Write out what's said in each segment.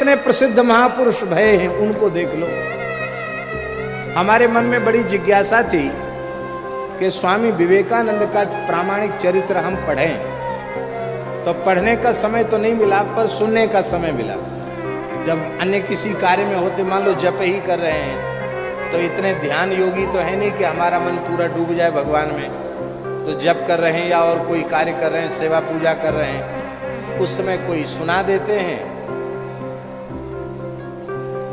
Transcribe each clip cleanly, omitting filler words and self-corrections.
इतने प्रसिद्ध महापुरुष भये हैं, उनको देख लो। हमारे मन में बड़ी जिज्ञासा थी कि स्वामी विवेकानंद का प्रामाणिक चरित्र हम पढ़ें, तो पढ़ने का समय तो नहीं मिला, पर सुनने का समय मिला। जब अन्य किसी कार्य में होते, मान लो जप ही कर रहे हैं, तो इतने ध्यान योगी तो है नहीं कि हमारा मन पूरा डूब जाए भगवान में। तो जप कर रहे हैं या और कोई कार्य कर रहे हैं, सेवा पूजा कर रहे हैं, उस समय कोई सुना देते हैं।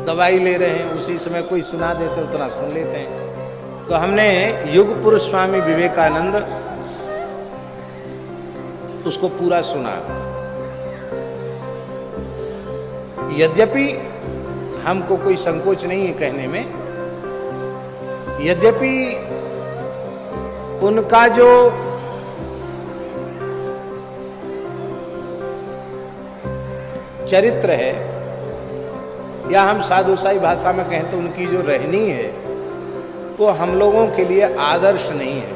दवाई ले रहे हैं, उसी समय कोई सुना देते, उतना सुन लेते हैं। तो हमने युग पुरुष स्वामी विवेकानंद, उसको पूरा सुना। यद्यपि हमको कोई संकोच नहीं है कहने में, यद्यपि उनका जो चरित्र है, या हम साधुसाई भाषा में कहें तो उनकी जो रहनी है, वो हम लोगों के लिए आदर्श नहीं है,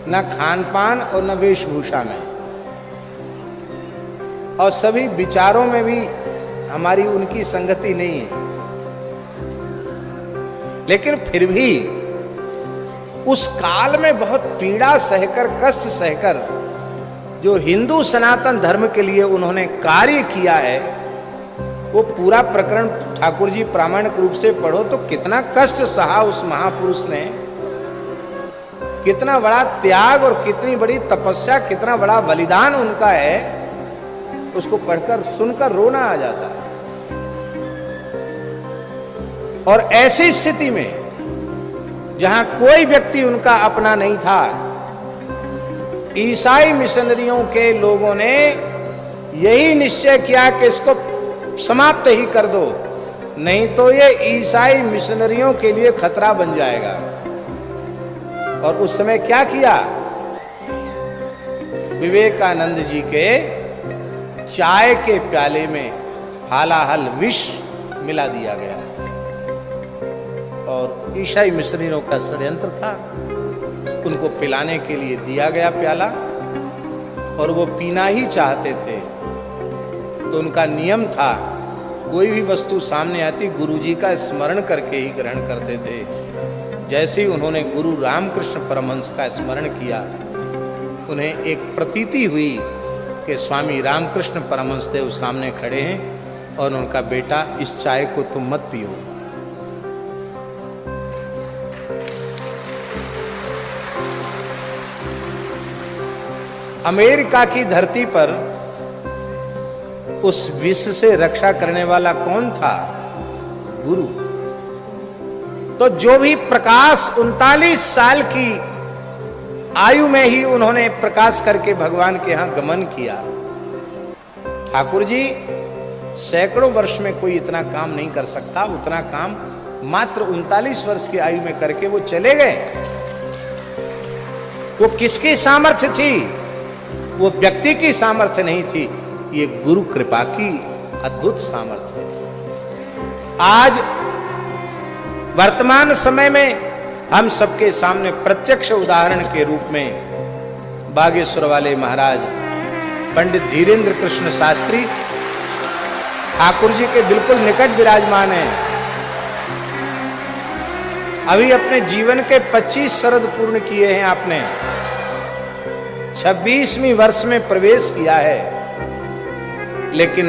न खान पान और न वेशभूषा में, और सभी विचारों में भी हमारी उनकी संगति नहीं है। लेकिन फिर भी उस काल में बहुत पीड़ा सहकर, कष्ट सहकर जो हिंदू सनातन धर्म के लिए उन्होंने कार्य किया है, वो पूरा प्रकरण ठाकुर जी प्रामाणिक रूप से पढ़ो तो कितना कष्ट सहा उस महापुरुष ने, कितना बड़ा त्याग और कितनी बड़ी तपस्या, कितना बड़ा बलिदान उनका है, उसको पढ़कर सुनकर रोना आ जाता है। और ऐसी स्थिति में जहां कोई व्यक्ति उनका अपना नहीं था, ईसाई मिशनरियों के लोगों ने यही निश्चय किया कि इसको समाप्त ही कर दो, नहीं तो ये ईसाई मिशनरियों के लिए खतरा बन जाएगा। और उस समय क्या किया, विवेकानंद जी के चाय के प्याले में हालाहल विष मिला दिया गया, और ईसाई मिशनरियों का षड्यंत्र था। उनको पिलाने के लिए दिया गया प्याला, और वो पीना ही चाहते थे। तो उनका नियम था, कोई भी वस्तु सामने आती गुरुजी का स्मरण करके ही ग्रहण करते थे। जैसे ही उन्होंने गुरु रामकृष्ण परमहंस का स्मरण किया, उन्हें एक प्रतीति हुई कि स्वामी रामकृष्ण परमहंस देव सामने खड़े हैं, और उनका बेटा, इस चाय को तुम मत पियो। अमेरिका की धरती पर उस विष से रक्षा करने वाला कौन था, गुरु। तो जो भी प्रकाश 39 साल की आयु में ही उन्होंने प्रकाश करके भगवान के यहां गमन किया। ठाकुर जी सैकड़ों वर्ष में कोई इतना काम नहीं कर सकता, उतना काम मात्र 39 वर्ष की आयु में करके वो चले गए। वो किसकी सामर्थ्य थी, वो व्यक्ति की सामर्थ्य नहीं थी, ये गुरु कृपा की अद्भुत सामर्थ्य है। आज वर्तमान समय में हम सबके सामने प्रत्यक्ष उदाहरण के रूप में बागेश्वर वाले महाराज पंडित धीरेन्द्र कृष्ण शास्त्री ठाकुर जी के बिल्कुल निकट विराजमान हैं। अभी अपने जीवन के 25 शरद पूर्ण किए हैं आपने, 26वीं वर्ष में प्रवेश किया है, लेकिन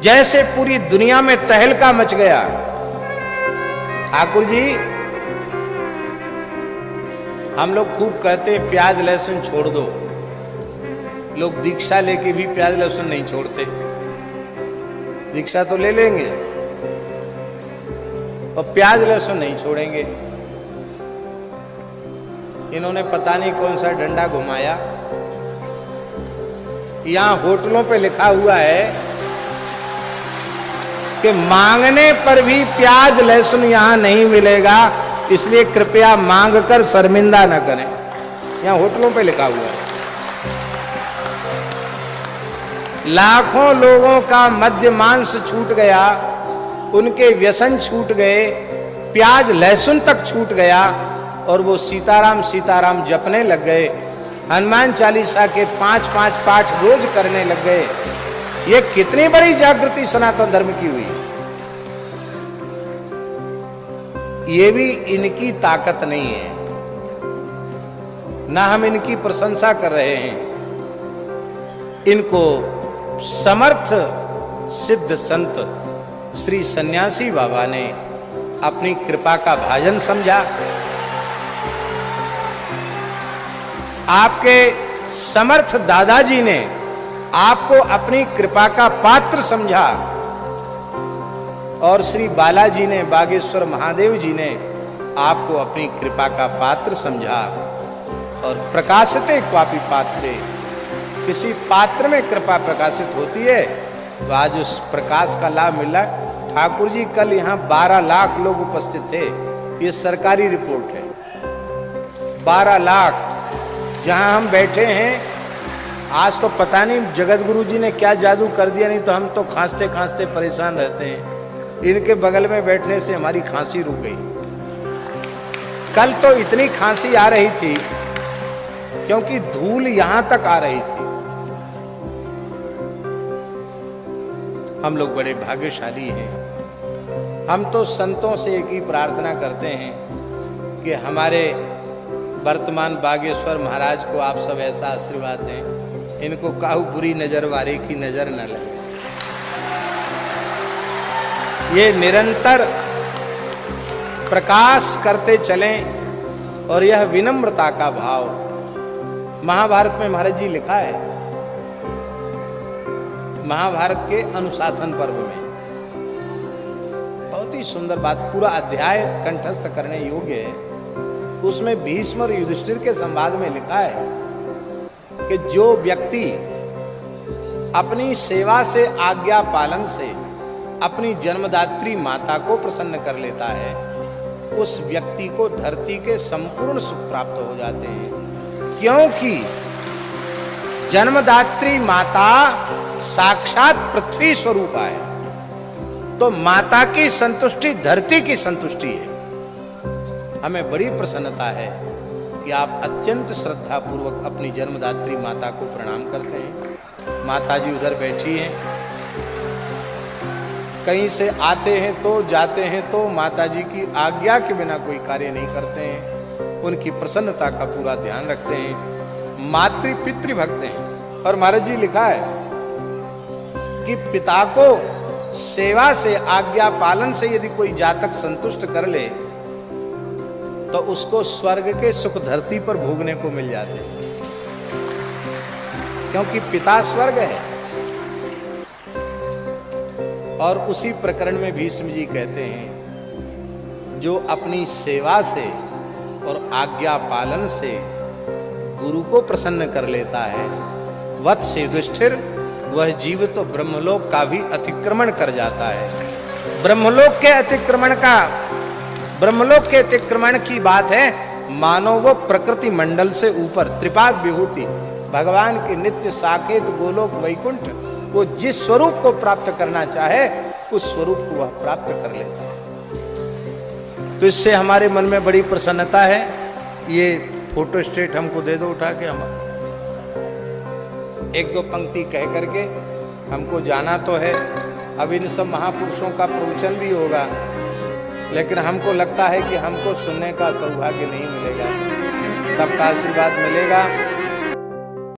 जैसे पूरी दुनिया में तहलका मच गया। ठाकुर जी, हम लोग खूब कहते हैं प्याज लहसुन छोड़ दो, लोग दीक्षा लेके भी प्याज लहसुन नहीं छोड़ते। दीक्षा तो ले लेंगे और प्याज लहसुन नहीं छोड़ेंगे। इन्होंने पता नहीं कौन सा डंडा घुमाया, यहां होटलों पे लिखा हुआ है कि मांगने पर भी प्याज लहसुन यहां नहीं मिलेगा, इसलिए कृपया मांगकर शर्मिंदा न करें। यहां होटलों पे लिखा हुआ है। लाखों लोगों का मद्य मांस छूट गया, उनके व्यसन छूट गए, प्याज लहसुन तक छूट गया, और वो सीताराम सीताराम जपने लग गए। हनुमान चालीसा के 5-5 पाठ रोज करने लग गए। ये कितनी बड़ी जागृति सनातन धर्म की हुई। ये भी इनकी ताकत नहीं है, ना हम इनकी प्रशंसा कर रहे हैं। इनको समर्थ सिद्ध संत श्री सन्यासी बाबा ने अपनी कृपा का भाजन समझा। आपके समर्थ दादाजी ने आपको अपनी कृपा का पात्र समझा और श्री बालाजी ने, बागेश्वर महादेव जी ने आपको अपनी कृपा का पात्र समझा। और प्रकाशिते क्वापि पात्रे, किसी पात्र में कृपा प्रकाशित होती है तो आज उस प्रकाश का लाभ मिल रहा है। ठाकुर जी कल यहाँ 12 लाख लोग उपस्थित थे, ये सरकारी रिपोर्ट है। 12 लाख जहां हम बैठे हैं, आज तो पता नहीं जगत गुरु जी ने क्या जादू कर दिया, नहीं तो हम तो खांसते खांसते परेशान रहते हैं। इनके बगल में बैठने से हमारी खांसी रुक गई। कल तो इतनी खांसी आ रही थी क्योंकि धूल यहां तक आ रही थी। हम लोग बड़े भाग्यशाली हैं। हम तो संतों से एक ही प्रार्थना करते हैं कि हमारे वर्तमान बागेश्वर महाराज को आप सब ऐसा आशीर्वाद दें, इनको काहू बुरी नजर वारे की नजर न लगे। ये निरंतर प्रकाश करते चलें और यह विनम्रता का भाव। महाभारत में महाराज जी लिखा है, महाभारत के अनुशासन पर्व में बहुत ही सुंदर बात, पूरा अध्याय कंठस्थ करने योग्य है। उसमें भीष्म और युधिष्ठिर के संवाद में लिखा है कि जो व्यक्ति अपनी सेवा से, आज्ञा पालन से अपनी जन्मदात्री माता को प्रसन्न कर लेता है, उस व्यक्ति को धरती के संपूर्ण सुख प्राप्त हो जाते हैं। क्योंकि जन्मदात्री माता साक्षात पृथ्वी स्वरूप है, तो माता की संतुष्टि धरती की संतुष्टि है। हमें बड़ी प्रसन्नता है कि आप अत्यंत श्रद्धा पूर्वक अपनी जन्मदात्री माता को प्रणाम करते हैं। माता जी उधर बैठी हैं, कहीं से आते हैं तो जाते हैं तो माता जी की आज्ञा के बिना कोई कार्य नहीं करते हैं। उनकी प्रसन्नता का पूरा ध्यान रखते हैं, मातृ पितृ भक्त हैं। और महाराज जी लिखा है कि पिता को सेवा से, आज्ञा पालन से यदि कोई जातक संतुष्ट कर ले तो उसको स्वर्ग के सुख धरती पर भोगने को मिल जाते हैं, क्योंकि पिता स्वर्ग है। और उसी प्रकरण में भीष्म जी कहते हैं, जो अपनी सेवा से और आज्ञा पालन से गुरु को प्रसन्न कर लेता है, वत्स युधिष्ठिर, वह जीव तो ब्रह्मलोक का भी अतिक्रमण कर जाता है। ब्रह्मलोक के अतिक्रमण की बात है, मानो वो प्रकृति मंडल से ऊपर त्रिपाद विभूति भगवान के नित्य साकेत गोलोक वैकुंठ, वो जिस स्वरूप को प्राप्त करना चाहे उस स्वरूप को वह प्राप्त कर लेता है। तो इससे हमारे मन में बड़ी प्रसन्नता है। ये फोटो स्टेट हमको दे दो उठा के, हम एक दो पंक्ति कह करके हमको जाना तो है। अब इन सब महापुरुषों का प्रवचन भी होगा, लेकिन हमको लगता है कि हमको सुनने का सौभाग्य नहीं मिलेगा, सबका आशीर्वाद मिलेगा।